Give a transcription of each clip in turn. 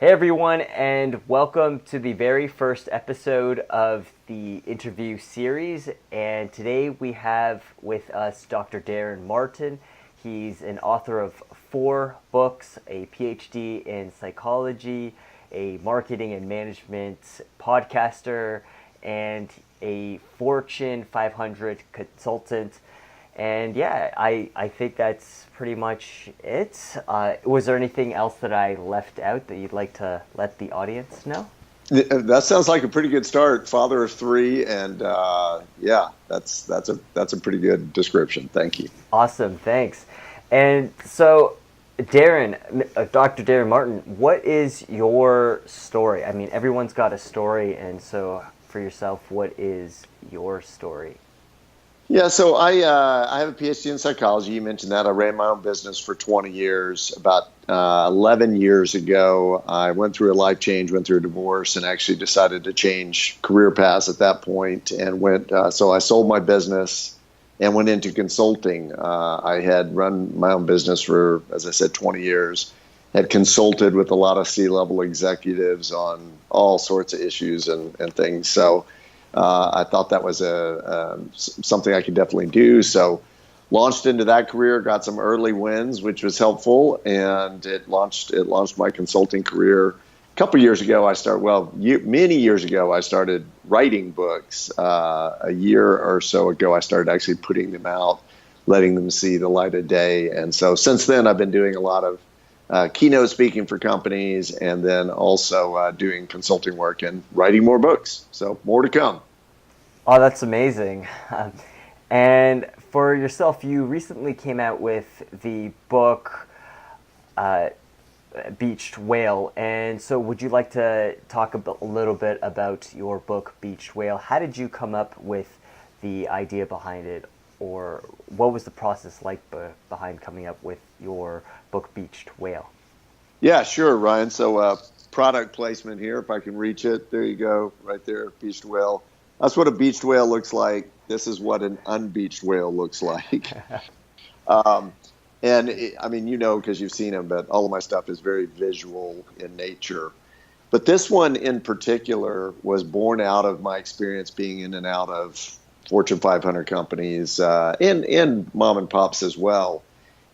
Hey everyone, and welcome to the very first episode of the interview series. And today we have with us Dr. Daren Martin. He's an author of 4 books, a PhD in psychology, a marketing and management podcaster, and a Fortune 500 consultant. And yeah, I think that's pretty much it. Was there anything else that I left out that you'd like to let the audience know? That sounds like a pretty good start. Father of 3, and yeah, that's a pretty good description. Thank you. Awesome, thanks. And so, Daren, Dr. Daren Martin, what is your story? I mean, everyone's got a story, and so for yourself, what is your story? Yeah, so I have a PhD in psychology. You mentioned that. I ran my own business for 20 years. About 11 years ago, I went through a life change, went through a divorce, and actually decided to change career paths at that point. And so I sold my business and went into consulting. I had run my own business for, as I said, 20 years. Had consulted with a lot of C-level executives on all sorts of issues and things. So I thought that was something I could definitely do. So launched into that career, got some early wins, which was helpful, and it launched my consulting career. A couple years ago, many years ago, I started writing books. A year or so ago, I started actually putting them out, letting them see the light of day. And so since then, I've been doing a lot of keynote speaking for companies, and then also doing consulting work and writing more books. So more to come. Oh, that's amazing. And for yourself, you recently came out with the book Beached Whale. And so would you like to talk a little bit about your book Beached Whale? How did you come up with the idea behind it? Or what was the process like behind coming up with your book Beached Whale? Yeah, sure, Ryan. So product placement here, if I can reach it. There you go, right there, beached whale. That's what a beached whale looks like. This is what an unbeached whale looks like. I mean, because you've seen them, but all of my stuff is very visual in nature. But this one in particular was born out of my experience being in and out of Fortune 500 companies, and mom and pops as well,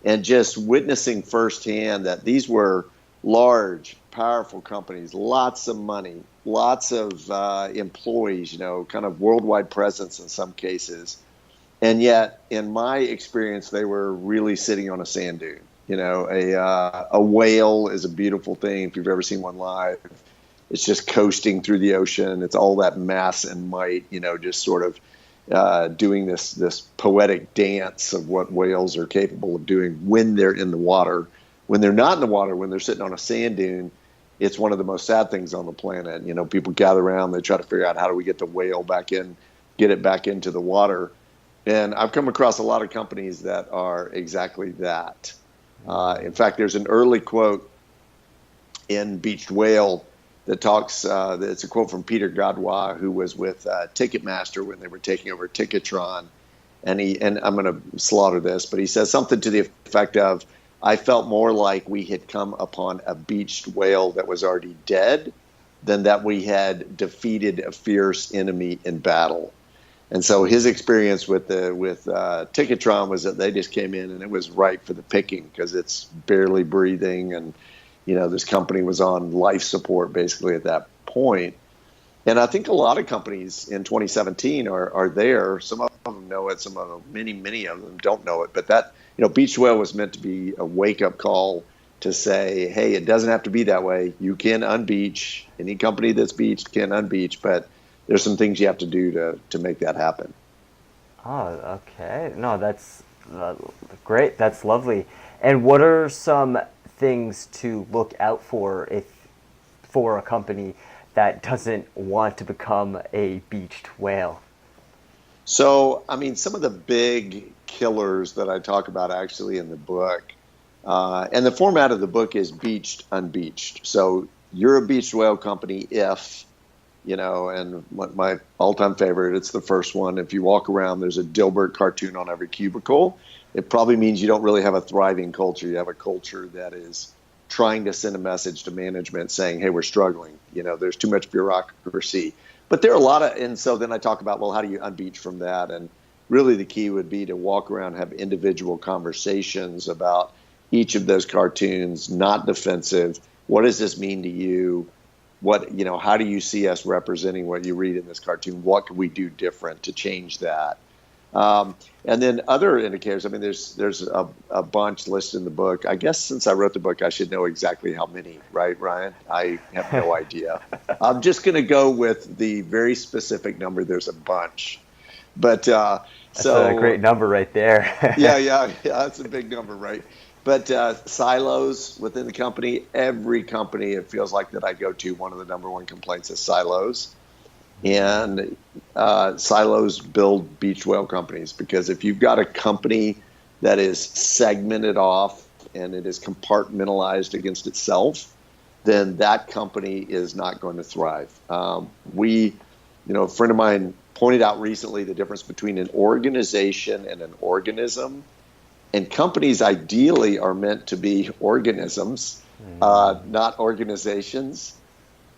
and just witnessing firsthand that these were large, powerful companies, lots of money, lots of employees, kind of worldwide presence in some cases. And yet, in my experience, they were really sitting on a sand dune. A whale is a beautiful thing. If you've ever seen one live, it's just coasting through the ocean. It's all that mass and might, just sort of doing this poetic dance of what whales are capable of doing when they're in the water. When they're not in the water, when they're sitting on a sand dune, it's one of the most sad things on the planet. People gather around, they try to figure out how do we get the whale back in, get it back into the water. And I've come across a lot of companies that are exactly that. In fact, there's an early quote in Beached Whale that talks, it's a quote from Peter Godwin, who was with Ticketmaster when they were taking over Ticketron. And I'm going to slaughter this, but he says something to the effect of, I felt more like we had come upon a beached whale that was already dead than that we had defeated a fierce enemy in battle. And so his experience with Ticketron was that they just came in and it was ripe for the picking because it's barely breathing, and this company was on life support basically at that point. And I think a lot of companies in 2017 are there. Some of them know it. Some of them, many of them don't know it. But that, Beached Whale was meant to be a wake-up call to say, hey, it doesn't have to be that way. You can unbeach. Any company that's beached can unbeach, but there's some things you have to do to make that happen. Oh, okay. No, that's great. That's lovely. And what are some things to look out for for a company that doesn't want to become a beached whale? So, I mean, some of the big killers that I talk about actually in the book, and the format of the book is beached, unbeached. So you're a beached whale company if, and my all-time favorite, it's the first one. If you walk around, there's a Dilbert cartoon on every cubicle. It probably means you don't really have a thriving culture. You have a culture that is trying to send a message to management saying, hey, we're struggling. There's too much bureaucracy. But there are a lot of, and so then I talk about, well, how do you unbeach from that? And really the key would be to walk around and have individual conversations about each of those cartoons, not defensive. What does this mean to you? How do you see us representing what you read in this cartoon? What can we do different to change that? And then other indicators, there's a bunch listed in the book. I guess since I wrote the book, I should know exactly how many, right, Ryan? I have no idea. I'm just going to go with the very specific number. There's a bunch. But that's a great number right there. yeah, that's a big number, right? But silos within the company, every company it feels like that I go to, one of the number one complaints is silos. And silos build beach whale companies, because if you've got a company that is segmented off and it is compartmentalized against itself, then that company is not going to thrive. A friend of mine pointed out recently the difference between an organization and an organism. And companies ideally are meant to be organisms, not organizations.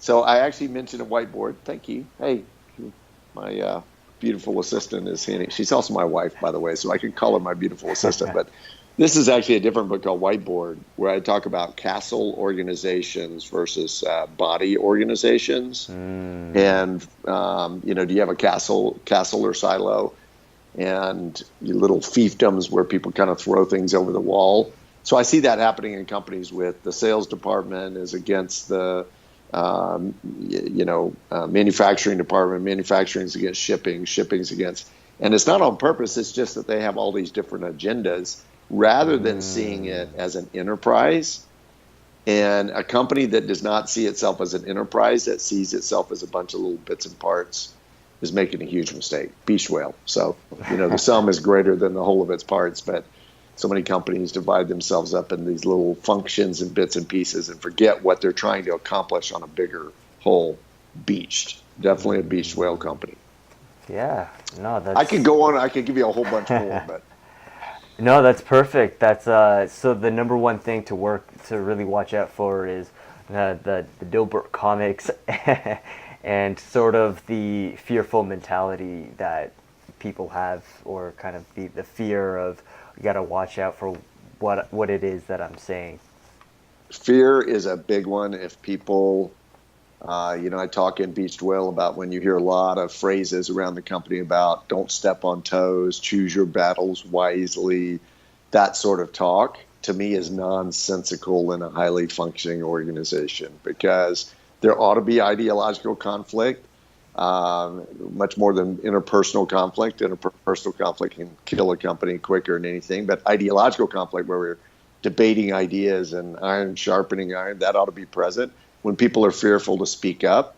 So I actually mentioned a whiteboard. Thank you. Hey, my beautiful assistant is handing. She's also my wife, by the way, so I can call her my beautiful assistant. But this is actually a different book called Whiteboard, where I talk about castle organizations versus body organizations. And, do you have a castle or silo? And little fiefdoms where people kind of throw things over the wall. So I see that happening in companies with the sales department is against the manufacturing department, manufacturing's against shipping's against, and it's not on purpose. It's just that they have all these different agendas rather than seeing it as an enterprise. And a company that does not see itself as an enterprise, that sees itself as a bunch of little bits and parts, is making a huge mistake. Beach whale. So, the sum is greater than the whole of its parts, but so many companies divide themselves up in these little functions and bits and pieces and forget what they're trying to accomplish on a bigger whole. Beached. Definitely a beached whale company. Yeah. No, I could go on. I could give you a whole bunch more, but. No, that's perfect. That's so the number one thing to really watch out for is the Dilbert Comics and sort of the fearful mentality that people have, or kind of the fear of, you got to watch out for what it is that I'm saying. Fear is a big one. If people, I talk in Beached Whale about when you hear a lot of phrases around the company about don't step on toes, choose your battles wisely, that sort of talk, to me is nonsensical in a highly functioning organization, because there ought to be ideological conflict, much more than interpersonal conflict. Interpersonal conflict can kill a company quicker than anything, but ideological conflict where we're debating ideas and iron sharpening iron, that ought to be present. When people are fearful to speak up,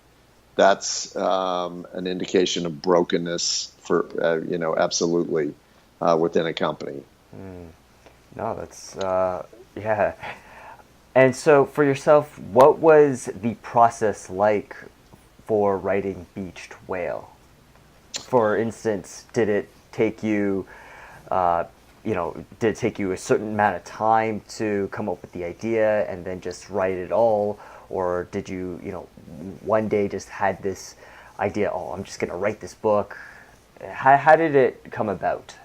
that's an indication of brokenness for, absolutely within a company. No, that's, yeah. And so for yourself, what was the process like for writing Beached Whale? For instance, did it take you, a certain amount of time to come up with the idea and then just write it all? Or did you, one day just had this idea, I'm just going to write this book? How did it come about?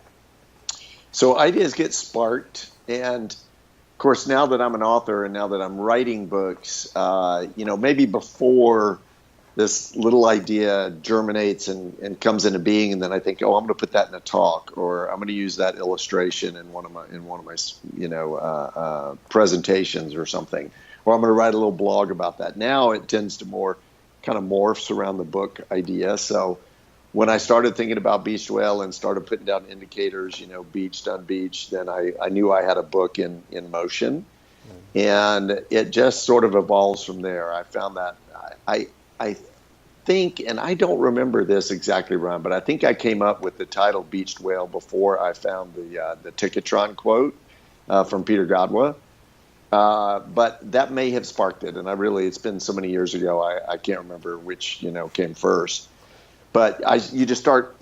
So ideas get sparked, and of course, now that I'm an author and now that I'm writing books, maybe before this little idea germinates and comes into being, and then I think, I'm going to put that in a talk, or I'm going to use that illustration in one of my presentations or something, or I'm going to write a little blog about that. Now it tends to more kind of morphs around the book idea. So when I started thinking about Beached Whale and started putting down indicators, beached, unbeached, then I knew I had a book in motion. And it just sort of evolves from there. I found that I think, and I don't remember this exactly, Ron, but I think I came up with the title Beached Whale before I found the Ticketron quote from Peter Godwin. But that may have sparked it. And it's been so many years ago, I can't remember which, came first. But I start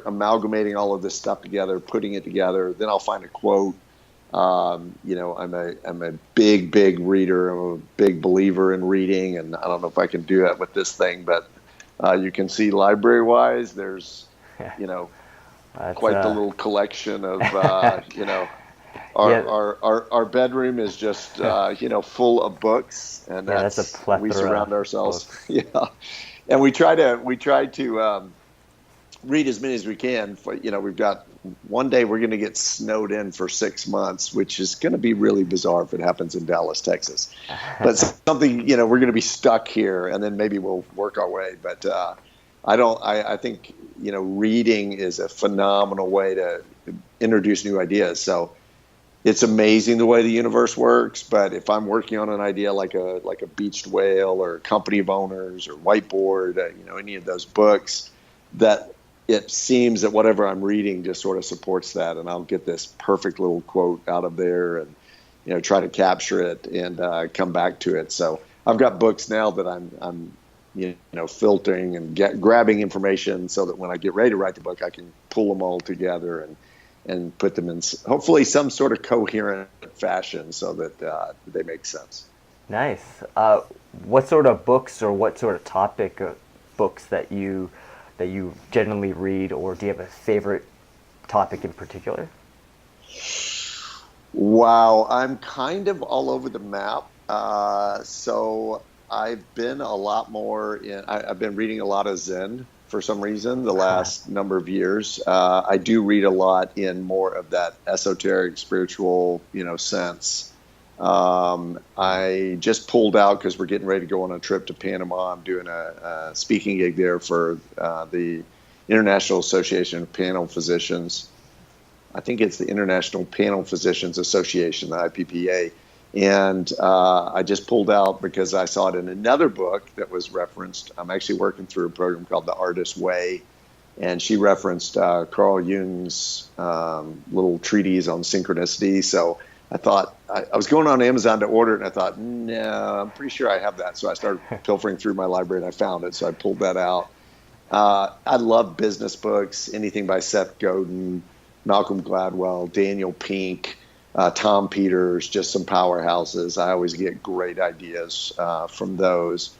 amalgamating all of this stuff together, putting it together. Then I'll find a quote I'm a big reader. I'm a big believer in reading, and I don't know if I can do that with this thing, but you can see library-wise, there's, you know, That's quite the little collection of, yeah, our bedroom is just, full of books, and yeah, that's a we plethora surround of ourselves. books. Yeah. And we try to read as many as we can. We've got one day we're going to get snowed in for 6 months, which is going to be really bizarre if it happens in Dallas, Texas. But something, we're going to be stuck here, and then maybe we'll work our way. But I think, reading is a phenomenal way to introduce new ideas. So it's amazing the way the universe works. But if I'm working on an idea like a beached whale or Company of Owners or Whiteboard, any of those books, that it seems that whatever I'm reading just sort of supports that, and I'll get this perfect little quote out of there, and try to capture it and come back to it. So I've got books now that I'm filtering and grabbing information so that when I get ready to write the book, I can pull them all together and put them in hopefully some sort of coherent fashion so that they make sense. Nice. What sort of books or what sort of topic of books that you generally read, or do you have a favorite topic in particular? Wow, I'm kind of all over the map. So I've been a lot more I've been reading a lot of Zen for some reason the last number of years. I do read a lot in more of that esoteric, spiritual, sense. I just pulled out because we're getting ready to go on a trip to Panama. I'm doing a speaking gig there for the International Association of Panel Physicians. I think it's the International Panel Physicians Association, the IPPA. And I just pulled out because I saw it in another book that was referenced. I'm actually working through a program called The Artist's Way, and she referenced Carl Jung's little treatise on synchronicity. So I thought, I was going on Amazon to order it, and I thought, no, I'm pretty sure I have that. So I started pilfering through my library, and I found it. So I pulled that out. I love business books, anything by Seth Godin, Malcolm Gladwell, Daniel Pink, Tom Peters, just some powerhouses. I always get great ideas from those.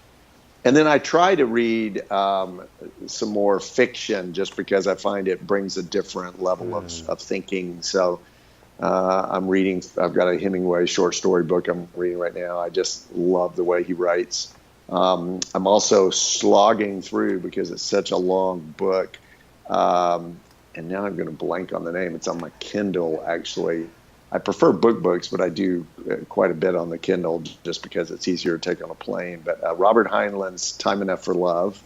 And then I try to read some more fiction just because I find it brings a different level of thinking. So I've got a Hemingway short story book I'm reading right now. I just love the way he writes. I'm also slogging through, because it's such a long book. And now I'm going to blank on the name. It's on my Kindle, actually. I prefer books, but I do quite a bit on the Kindle just because it's easier to take on a plane. But Robert Heinlein's Time Enough for Love,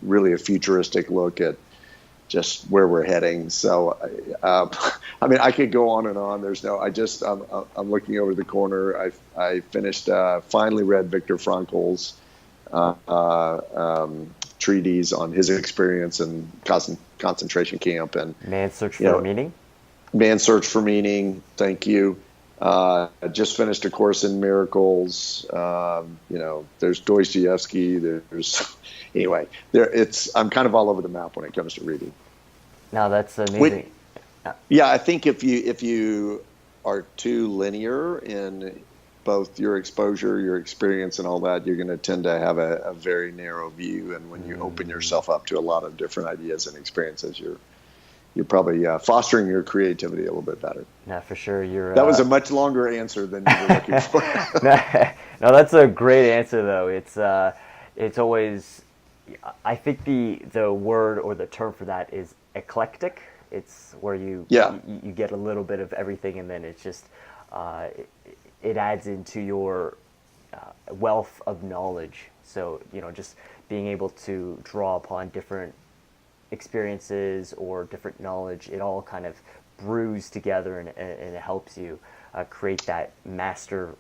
really a futuristic look at just where we're heading. So, I could go on and on. I'm looking over the corner. I finished, finally read Viktor Frankl's treatise on his experience in concentration camp and Man's Search for Meaning. Man's Search for Meaning. Thank you. I just finished a course in miracles. There's Dostoevsky. I'm kind of all over the map when it comes to reading. Now that's amazing. Yeah, I think if you are too linear in both your exposure, your experience, and all that, you're going to tend to have a very narrow view. And when you open yourself up to a lot of different ideas and experiences, you're probably fostering your creativity a little bit better. No, for sure. That was a much longer answer than you were looking for. No, that's a great answer, though. It's always, I think the word or the term for that is eclectic. It's where you get a little bit of everything, and then it's just it adds into your wealth of knowledge. So just being able to draw upon different experiences or different knowledge, it all kind of brews together, and it helps you create that master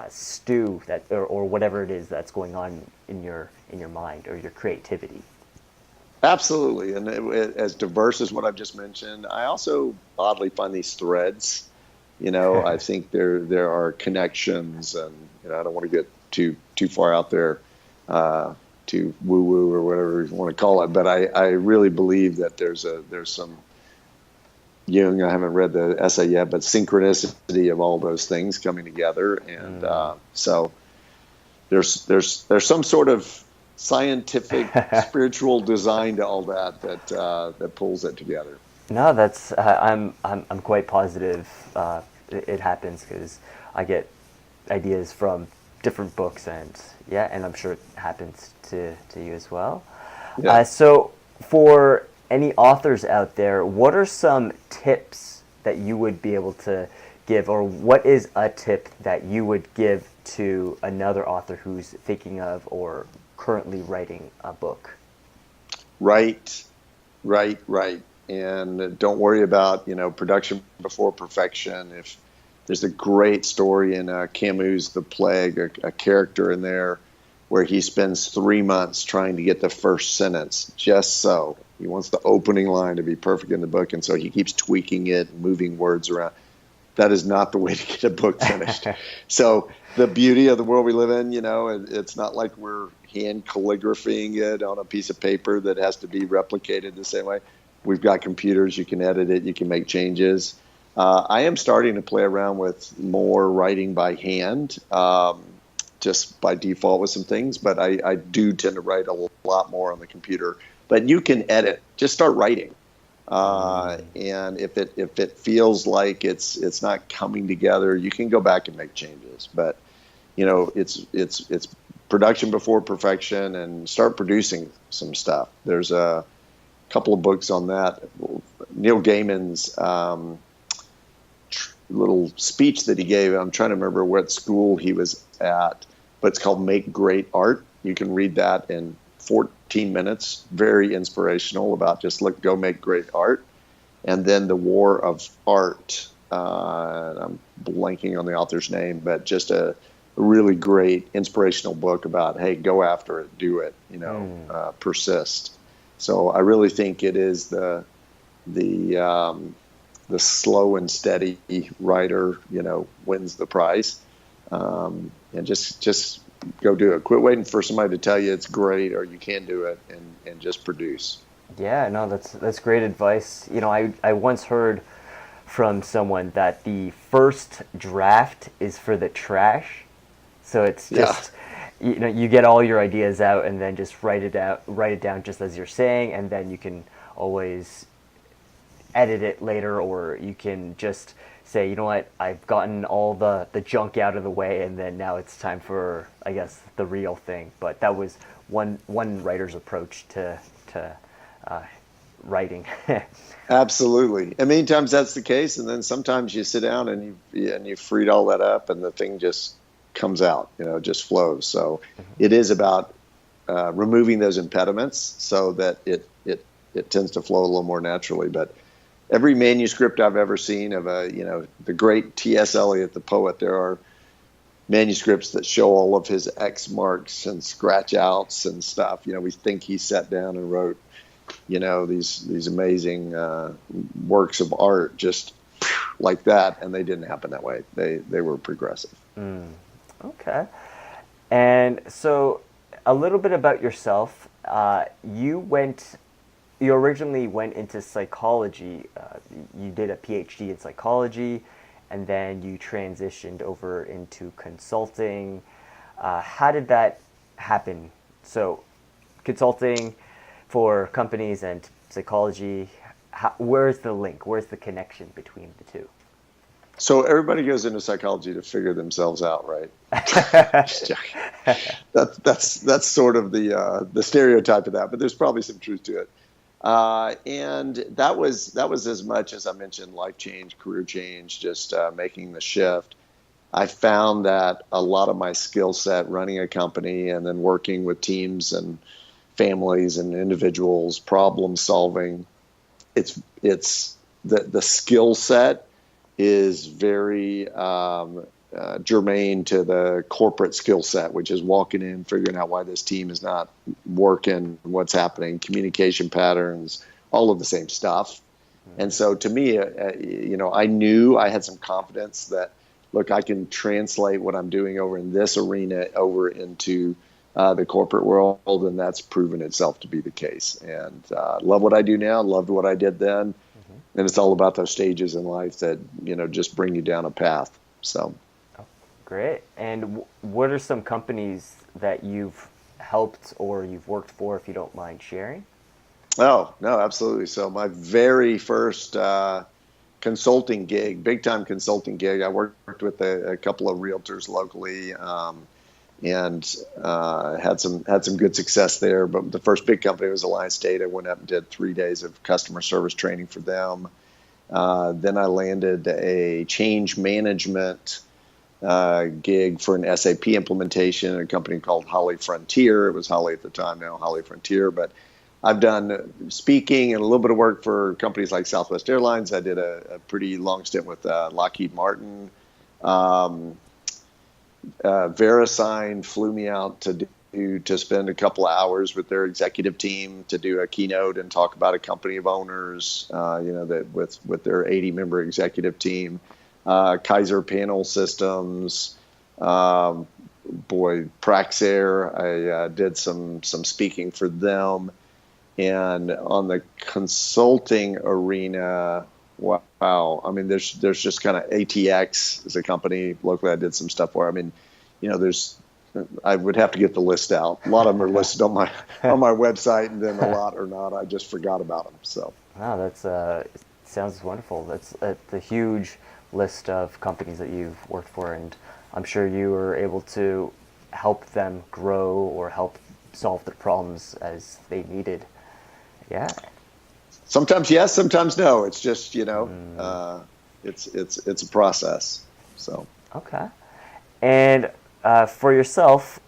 stew that or whatever it is that's going on in your mind or your creativity. Absolutely, and as diverse as what I've just mentioned, I also oddly find these threads. I think there are connections, and I don't want to get too far out there, too woo woo or whatever you want to call it, but I really believe that there's some Jung. I haven't read the essay yet, but synchronicity of all those things coming together. And so there's some sort of scientific, spiritual design to all that pulls it together. No, that's I'm quite positive it happens, because I get ideas from different books, and I'm sure it happens to you as well. Yeah. So for any authors out there, what are some tips that you would be able to give, or what is a tip that you would give to another author who's thinking of or currently writing a book? Right. And don't worry about, production before perfection. If there's a great story in Camus' The Plague, a character in there where he spends 3 months trying to get the first sentence just so. He wants the opening line to be perfect in the book, and so he keeps tweaking it, moving words around. That is not the way to get a book finished. So the beauty of the world we live in, it's not like we're hand calligraphying it on a piece of paper that has to be replicated the same way. We've got computers. You can edit it. You can make changes. I am starting to play around with more writing by hand, just by default with some things, but I do tend to write a lot more on the computer. But you can edit. Just start writing. And if it feels like it's not coming together, you can go back and make changes. But it's production before perfection, and start producing some stuff. There's a couple of books on that. Neil Gaiman's little speech that he gave, I'm trying to remember what school he was at, but it's called Make Great Art. You can read that in 14 minutes, very inspirational about just go make great art. And then The War of Art, I'm blanking on the author's name, but just a really great inspirational book about, hey, go after it, do it, persist. So I really think it is the slow and steady writer, wins the prize. And just go do it. Quit waiting for somebody to tell you it's great or you can't do it, and just produce. Yeah, no, that's great advice. I once heard from someone that the first draft is for the trash. So it's just, you get all your ideas out and then just write it down just as you're saying, and then you can always edit it later, or you can just say, you know what, I've gotten all the junk out of the way, and then now it's time for, I guess, the real thing. But that was one writer's approach to writing. Absolutely. And many times that's the case, and then sometimes you sit down and you freed all that up, and the thing just comes out, just flows. So it is about removing those impediments so that it tends to flow a little more naturally. But every manuscript I've ever seen of the great T.S. Eliot, the poet, there are manuscripts that show all of his X marks and scratch outs and stuff. We think he sat down and wrote, these amazing works of art just like that, and they didn't happen that way. They were progressive. Okay. And so a little bit about yourself. You originally went into psychology. You did a PhD in psychology, and then you transitioned over into consulting. How did that happen? So consulting for companies and psychology, where's the link? Where's the connection between the two? So everybody goes into psychology to figure themselves out, right? Just joking. That's sort of the stereotype of that, but there's probably some truth to it. And that was as much as I mentioned life change, career change, just making the shift. I found that a lot of my skill set running a company and then working with teams and families and individuals, problem solving, it's the skill set is very germane to the corporate skill set, which is walking in, figuring out why this team is not working, what's happening, communication patterns, all of the same stuff. And so to me, I knew I had some confidence that, look, I can translate what I'm doing over in this arena over into the corporate world, and that's proven itself to be the case. And love what I do now, loved what I did then. And it's all about those stages in life that, just bring you down a path. So. Great. And what are some companies that you've helped or you've worked for, if you don't mind sharing? Oh, no, absolutely. So my very first consulting gig, big time consulting gig, I worked with a couple of realtors locally, and had some good success there. But the first big company was Alliance Data. Went up and did 3 days of customer service training for them. Then I landed a change management gig for an SAP implementation at a company called Holly Frontier. It was Holly at the time, now Holly Frontier. But I've done speaking and a little bit of work for companies like Southwest Airlines. I did a pretty long stint with Lockheed Martin. VeriSign flew me out to spend a couple of hours with their executive team to do a keynote and talk about a company of owners, that with their 80-member executive team. Kaiser Panel Systems, Praxair. I did some speaking for them, and on the consulting arena. Wow. I mean, there's just kind of ATX is a company locally I did some stuff for. I mean, I would have to get the list out. A lot of them are listed on my website, and then a lot are not. I just forgot about them. So. Wow, that's sounds wonderful. That's a huge list of companies that you've worked for, and I'm sure you were able to help them grow or help solve the problems as they needed. Yeah. Sometimes yes, sometimes no. It's just it's a process. So. Okay. And for yourself,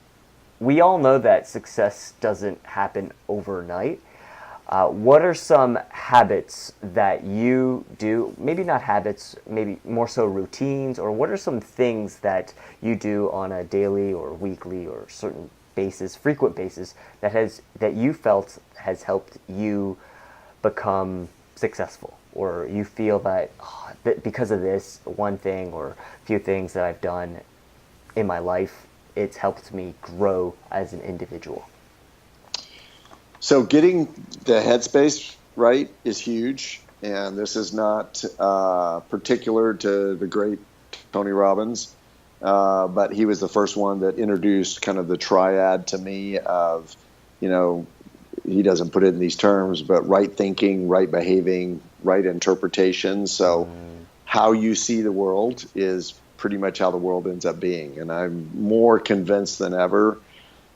we all know that success doesn't happen overnight. What are some habits that you do? Maybe not habits, maybe more so routines, or what are some things that you do on a daily or weekly or certain basis, frequent basis, that you felt has helped you become successful, or you feel that, that because of this one thing or a few things that I've done in my life, it's helped me grow as an individual? So getting the headspace right is huge, and this is not particular to the great Tony Robbins, but he was the first one that introduced kind of the triad to me of, he doesn't put it in these terms, but right thinking, right behaving, right interpretation. So how you see the world is pretty much how the world ends up being. And I'm more convinced than ever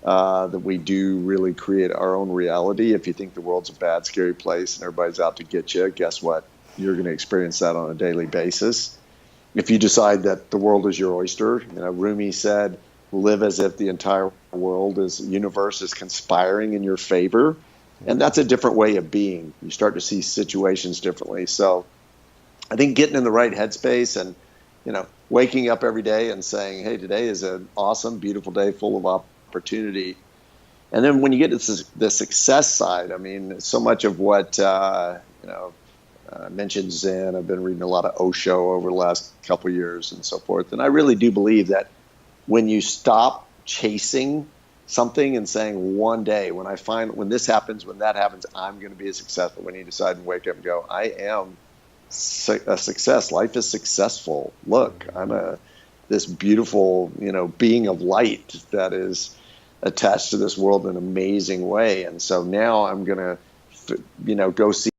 that we do really create our own reality. If you think the world's a bad, scary place and everybody's out to get you, guess what? You're going to experience that on a daily basis. If you decide that the world is your oyster, Rumi said, live as if the entire universe is conspiring in your favor. And that's a different way of being. You start to see situations differently. So I think getting in the right headspace and, waking up every day and saying, hey, today is an awesome, beautiful day full of opportunity. And then when you get to the success side, I mean, so much of what, I mentioned Zen. I've been reading a lot of Osho over the last couple of years and so forth. And I really do believe that when you stop chasing something and saying one day, when this happens, when that happens, I'm going to be a successful. When you decide and wake up and go, I am a success. Life is successful. Look, I'm this beautiful, being of light that is attached to this world in an amazing way. And so now I'm going to, go see